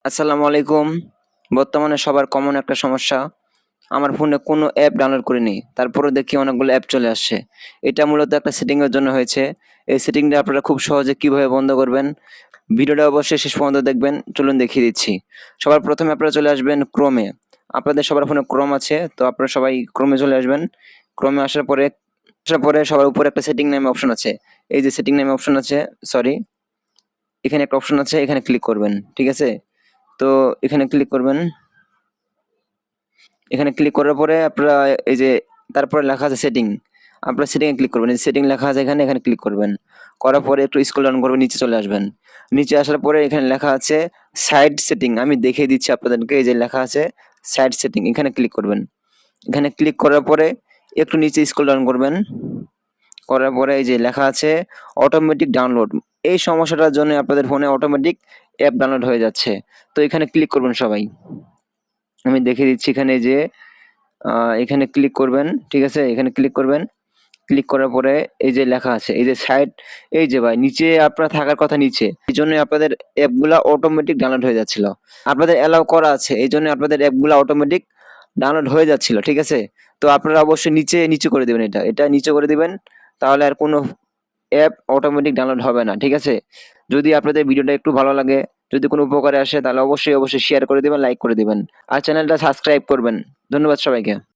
আসসালামু আলাইকুম। বর্তমানে সবার কমন একটা সমস্যা, আমার ফোনে কোনো অ্যাপ ডাউনলোড করিনি। তারপরেও দেখি অনেকগুলো অ্যাপ চলে আসছে। এটা মূলত একটা সেটিং এর জন্য হয়েছে। এই সেটিংটা আপনারা খুব সহজে কিভাবে বন্ধ করবেন, ভিডিওটা অবশ্যই শেষ পর্যন্ত দেখবেন। চলুন দেখিয়ে দিচ্ছি। সবার ১ম এ আপনারা চলে আসবেন Chrome এ। আপনাদের সবার ফোনে Chrome আছে, তো আপনারা সবাই Chrome এ চলে আসবেন। Chrome এ আসার পরে সবার উপরে একটা সেটিং নামে অপশন আছে। এই যে সেটিং নামে অপশন আছে, সরি, এখানে একটা অপশন আছে, এখানে ক্লিক করবেন। ঠিক আছে? তো এখানে ক্লিক করবেন। এখানে ক্লিক করার পরে আপনারা এই যে তারপরে লেখা আছে সেটিং। আপনারা সেটিং এ ক্লিক করবেন। এই সেটিং লেখা আছে এখানে ক্লিক করবেন। করার পরে একটু স্ক্রল ডাউন করবেন, নিচে চলে আসবেন। নিচে আসার পরে এখানে লেখা আছে সাইড সেটিং। আমি দেখিয়ে দিচ্ছি আপনাদেরকে, এই যে লেখা আছে সাইড সেটিং, এখানে ক্লিক করবেন। এখানে ক্লিক করার পরে একটু নিচে স্ক্রল ডাউন করবেন। করার পরে এই যে লেখা আছে অটোমেটিক ডাউনলোড। এই সমস্যাটার জন্য আপনাদের ফোনে অটোমেটিক অ্যাপ ডাউনলোড হয়ে যাচ্ছে। তো এখানে ক্লিক করবেন সবাই। আমি দেখিয়ে দিচ্ছি এখানে যে এখানে ক্লিক করবেন, ঠিক আছে? এখানে ক্লিক করবেন। ক্লিক করার পরে এই যে লেখা আছে, এই যে সাইড, এই যে ভাই নিচে আপনার থাকার কথা নিচে। এজন্যই আপনাদের অ্যাপগুলা অটোমেটিক ডাউনলোড হয়ে যাচ্ছিল। আপনাদের অ্যালাউ করা আছে, এইজন্য আপনাদের অ্যাপগুলা অটোমেটিক ডাউনলোড হয়ে যাচ্ছিল, ঠিক আছে? তো আপনারা অবশ্যই নিচে করে দিবেন এটা। এটা নিচে করে দিবেন, তাহলে আর কোনো অ্যাপ অটোমেটিক ডাউনলোড হবে না, ঠিক আছে? যদি আপনাদের ভিডিওটা একটু ভালো লাগে, যদি কোনো উপকারে আসে, তাহলে অবশ্যই শেয়ার করে দিবেন, লাইক করে দিবেন। আর চ্যানেলটা সাবস্ক্রাইব করবেন। ধন্যবাদ সবাইকে।